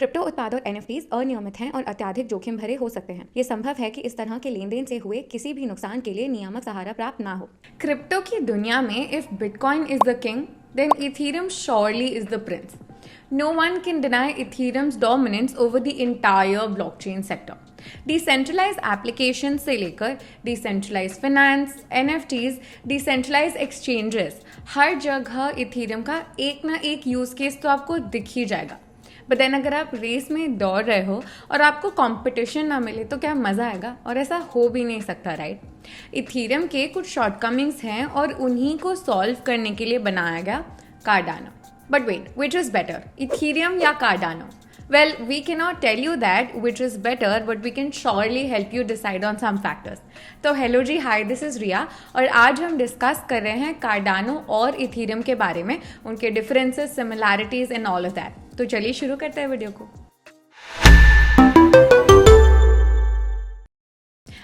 Crypto उत्पाद और NFTs अनियमित हैं और अत्यधिक जोखिम भरे हो सकते हैं। ये संभव है कि इस तरह के लेन देन से हुए किसी भी नुकसान के लिए नियामक सहारा प्राप्त ना हो। क्रिप्टो की दुनिया में if bitcoin is the king, then Ethereum surely is the prince. No one can deny Ethereum's dominance over the entire blockchain sector. Decentralise application से लेकर decentralise finance, NFTs, decentralise exchanges, हर जगह इथीरियम का एक ना एक यूज केस तो आपको दिख ही जाएगा। बट देन अगर आप रेस में दौड़ रहे हो और आपको कंपटीशन ना मिले तो क्या मज़ा आएगा? और ऐसा हो भी नहीं सकता, राइट? इथीरियम के कुछ शॉर्टकमिंग्स हैं और उन्हीं को सॉल्व करने के लिए बनाया गया Cardano. But wait, which is better, Ethereum या Cardano? Well, we cannot tell you that which is better, but we can surely help you decide on some factors. तो hello ji, hi, this is Riya और आज हम discuss कर रहे हैं Cardano और Ethereum के बारे में, उनके differences, similarities and all of that. तो चलिए शुरू करते हैं वीडियो को।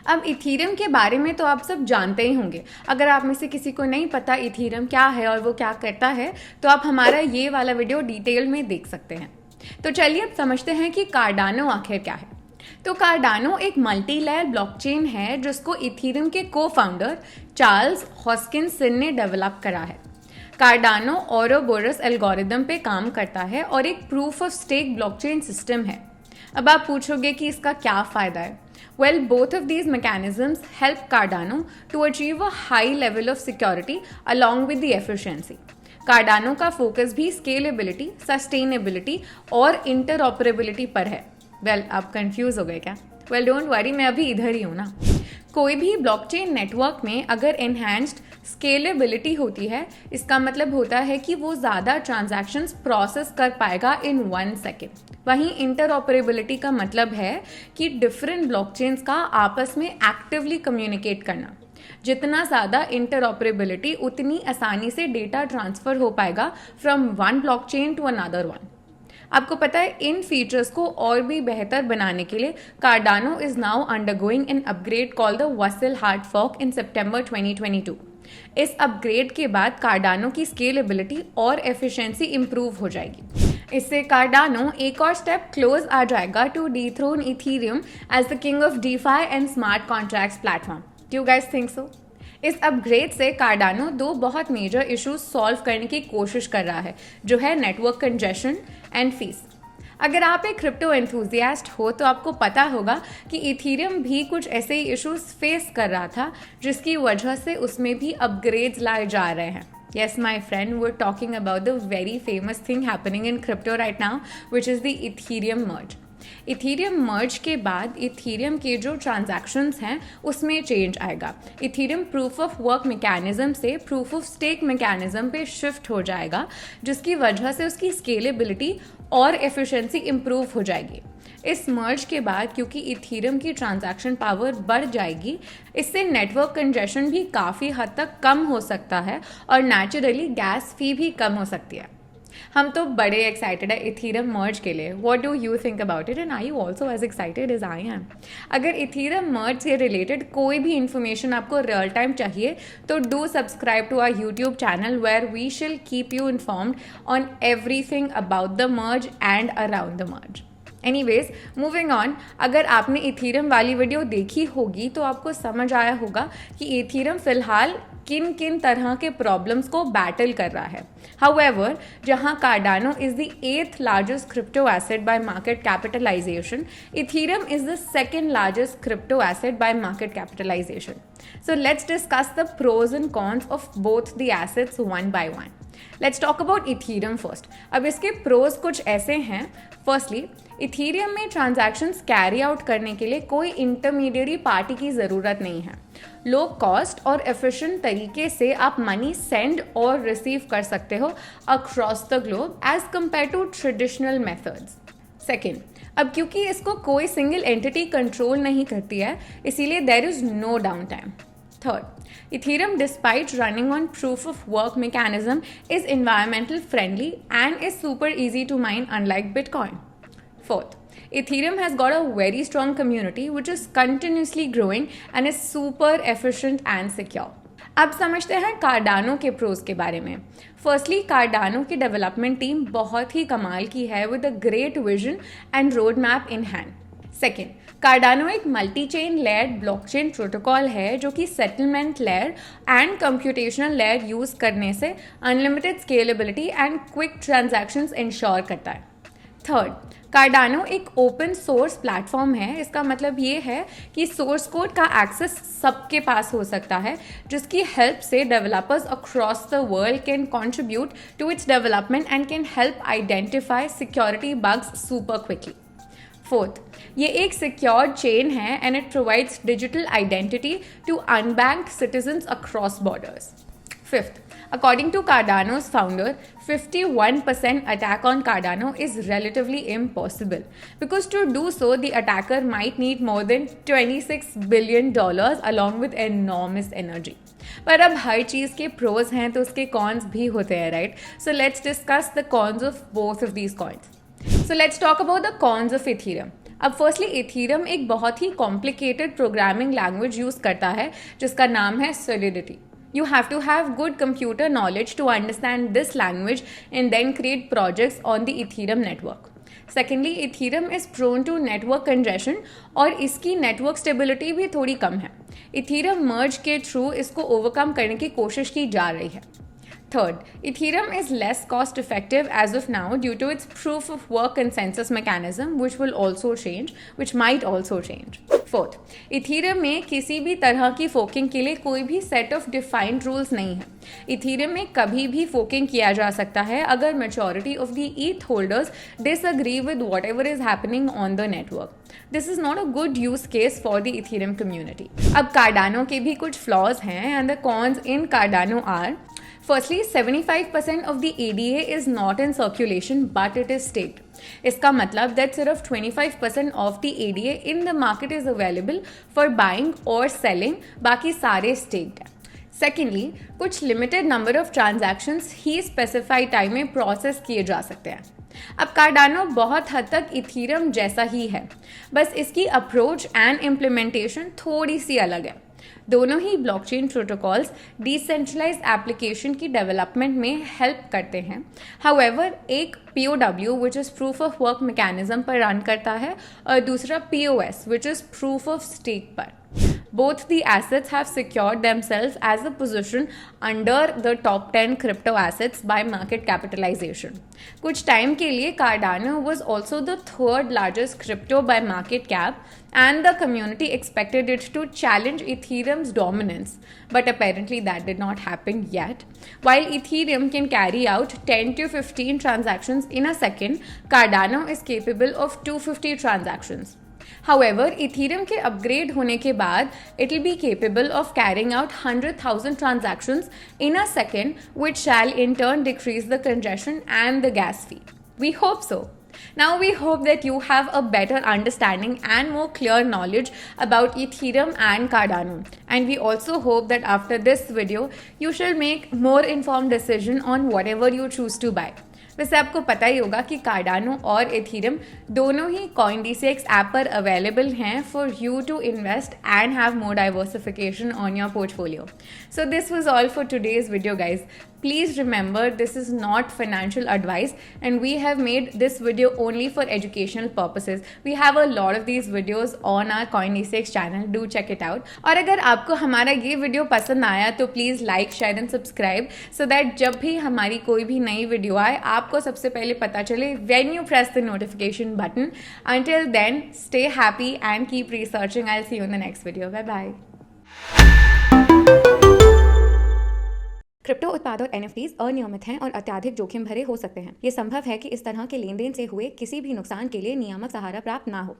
अब इथीरियम के बारे में तो आप सब जानते ही होंगे। अगर आप में से किसी को नहीं पता इथीरियम क्या है और वो क्या करता है, तो आप हमारा ये वाला वीडियो डिटेल में देख सकते हैं। तो चलिए अब समझते हैं कि कार्डानो आखिर क्या है। तो कार्डानो एक मल्टी लेयर ब्लॉकचेन है जिसको इथीरियम के को फाउंडर चार्ल्स हॉस्किंसन ने डेवलप करा है। कार्डानो ओरोबोरस एल्गोरिदम पे काम करता है और एक proof of stake blockchain system है। अब आप पूछोगे कि इसका क्या फ़ायदा है? Well, both of these mechanisms help Cardano to achieve a high level of security along with the efficiency. Cardano का फोकस भी स्केलेबिलिटी, सस्टेनेबिलिटी और इंटरऑपरेबिलिटी पर है। वेल, आप कंफ्यूज हो गए क्या? वेल, डोंट वरी, मैं अभी इधर ही हूँ ना। कोई भी ब्लॉकचेन नेटवर्क में अगर एनहांस्ड स्केलेबिलिटी होती है, इसका मतलब होता है कि वो ज़्यादा ट्रांजैक्शंस प्रोसेस कर पाएगा इन 1 सेकेंड। वहीं इंटरऑपरेबिलिटी का मतलब है कि डिफरेंट ब्लॉकचेन्स का आपस में एक्टिवली कम्युनिकेट करना। जितना ज़्यादा इंटरऑपरेबिलिटी, उतनी आसानी से डेटा ट्रांसफ़र हो पाएगा from one blockchain to another one. आपको पता है, इन फीचर्स को और भी बेहतर बनाने के लिए Cardano is now undergoing an upgrade called the Vasil hard fork in सितंबर 2022। इस अपग्रेड के बाद कार्डानो की स्केलेबिलिटी और एफिशिएंसी इंप्रूव हो जाएगी। इससे कार्डानो एक और स्टेप क्लोज आ जाएगा to dethrone Ethereum as the king of DeFi and smart contracts platform. Do you guys think so? इस अपग्रेड से कार्डानो 2 बहुत मेजर इश्यूज सॉल्व करने की कोशिश कर रहा है, जो है नेटवर्क कंजेशन एंड फीस। अगर आप एक क्रिप्टो एंथुजियास्ट हो तो आपको पता होगा कि इथीरियम भी कुछ ऐसे ही इश्यूज फेस कर रहा था, जिसकी वजह से उसमें भी अपग्रेड्स लाए जा रहे हैं। Yes, my friend, we're talking about the very famous thing happening in crypto right now, which is the Ethereum merge. Ethereum merge के बाद इथीरियम के जो ट्रांजैक्शंस हैं उसमें चेंज आएगा। Ethereum proof of work mechanism से प्रूफ ऑफ स्टेक मैकेनिज्म पे shift हो जाएगा, जिसकी वजह से उसकी स्केलेबिलिटी और एफिशिएंसी इंप्रूव हो जाएगी। इस मर्ज के बाद क्योंकि इथीरियम की ट्रांजैक्शन पावर बढ़ जाएगी, इससे नेटवर्क कंजेशन भी काफ़ी हद तक कम हो सकता है और नेचुरली गैस फी भी कम हो सकती है। हम तो बड़े एक्साइटेड है इथीरियम मर्ज के लिए। What do you think about it and are you also as excited as I am? अगर इथीरियम मर्ज से रिलेटेड कोई भी इन्फॉर्मेशन आपको रियल टाइम चाहिए तो do subscribe to our YouTube channel where we shall keep you informed on everything about the merge and around the merge. Anyways, moving on, अगर आपने Ethereum वाली video देखी होगी तो आपको समझ आया होगा कि इथीरियम फिलहाल किन किन तरह के प्रॉब्लम्स को बैटल कर रहा है। हाउएवर, जहां Cardano is the 8th largest crypto asset by market capitalisation, Ethereum is the 2nd largest crypto asset by market capitalisation. So let's discuss the pros and cons of both the assets one by one. Let's talk about Ethereum first. अब इसके pros कुछ ऐसे हैं। Firstly, Ethereum में transactions carry out करने के लिए कोई intermediary पार्टी की ज़रूरत नहीं है। लो कॉस्ट और efficient तरीके से आप मनी सेंड और रिसीव कर सकते हो across the globe as compared to traditional methods. Second, अब क्योंकि इसको कोई सिंगल एंटिटी कंट्रोल नहीं करती है, इसीलिए there is no down time. Third, Ethereum despite running on proof of work mechanism is environmental friendly and is super easy to mine unlike bitcoin. Fourth, Ethereum has got a very strong community which is continuously growing and is super efficient and secure. अब समझते हैं Cardano के pros के बारे में। Firstly, Cardano की development team बहुत ही कमाल की है with a great vision and road map in hand. Second, Cardano एक multi chain layered blockchain protocol है जो कि settlement layer and computational layer use करने से unlimited scalability and quick transactions ensure करता है। थर्ड, कार्डानो एक ओपन सोर्स प्लेटफॉर्म है। इसका मतलब ये है कि सोर्स कोड का एक्सेस सबके पास हो सकता है, जिसकी हेल्प से developers across the world can contribute to its development and can help identify security bugs super quickly. Fourth, ये एक सिक्योर्ड चेन है and it provides digital identity to unbanked citizens across borders. Fifth, according to Cardano's founder, 51% attack on Cardano is relatively impossible because to do so, the attacker might need more than $26 billion along with enormous energy. पर अब हर चीज़ के pros हैं तो उसके cons भी होते हैं, right? So let's discuss the cons of both of these coins. So let's talk about the cons of Ethereum. अब फर्स्टली, इथीरियम एक बहुत ही कॉम्प्लिकेटेड प्रोग्रामिंग लैंग्वेज यूज़ करता है जिसका नाम है Solidity. You have to have good computer knowledge to understand this language and then create projects on the Ethereum network. Secondly, Ethereum is prone to network congestion और इसकी network stability भी थोड़ी कम है। Ethereum merge के through इसको overcome करने की कोशिश की जा रही है। Third, Ethereum is less cost effective as of now due to its proof of work consensus mechanism, which might also change. Fourth, Ethereum में किसी भी तरह की forking के लिए कोई भी set of defined rules नहीं है। Ethereum में कभी भी forking किया जा सकता है अगर majority of the ETH holders disagree with whatever is happening on the network. This is not a good use case for the Ethereum community. अब Cardano के भी कुछ flaws हैं and the cons in Cardano are: Firstly, 75% of the ADA is not in circulation but it is staked. इसका मतलब that सिर्फ 25% of the ADA in the market is available for buying or selling, बाकी सारे staked हैं। Secondly, कुछ limited number of transactions he specified time में process किए जा सकते हैं। अब कार्डानो बहुत हद तक इथीरियम जैसा ही है, बस इसकी अप्रोच एंड इम्प्लीमेंटेशन थोड़ी सी अलग है। दोनों ही ब्लॉकचेन प्रोटोकॉल्स डिसेंट्रलाइज्ड एप्लीकेशन की डेवलपमेंट में हेल्प करते हैं। हाउएवर, एक POW which is proof of work mechanism पर रन करता है और दूसरा POS which is proof of stake पर। Both the assets have secured themselves as a position under the top 10 crypto assets by market capitalization. कुछ time के लिए Cardano was also the third largest crypto by market cap and the community expected it to challenge Ethereum's dominance, but apparently that did not happen yet. While Ethereum can carry out 10 to 15 transactions in a second, Cardano is capable of 250 transactions. However, Ethereum के upgrade होने के बाद it will be capable of carrying out 100,000 transactions in a second, which shall in turn decrease the congestion and the gas fee. We hope so. Now we hope that you have a better understanding and more clear knowledge about Ethereum and Cardano. And we also hope that after this video, you shall make more informed decision on whatever you choose to buy. वैसे आपको पता ही होगा कि Cardano और Ethereum दोनों ही CoinDCX app पर available हैं for you to invest and have more diversification on your portfolio. So this was all for today's video guys. Please remember, this is not financial advice and we have made this video only for educational purposes. We have a lot of these videos on our CoinDCX channel. Do check it out. और अगर आपको हमारा ये video पसंद आया तो please like, share and subscribe so that जब भी हमारी कोई भी नई वीडियो आए आपको सबसे पहले पता चले when you press the notification button. Until then, stay happy and keep researching. I'll see you in the next video. Bye bye. Crypto उत्पाद और NFTs अनियमित हैं और अत्यधिक जोखिम भरे हो सकते हैं। ये संभव है कि इस तरह के लेन देन से हुए किसी भी नुकसान के लिए नियामक सहारा प्राप्त ना हो।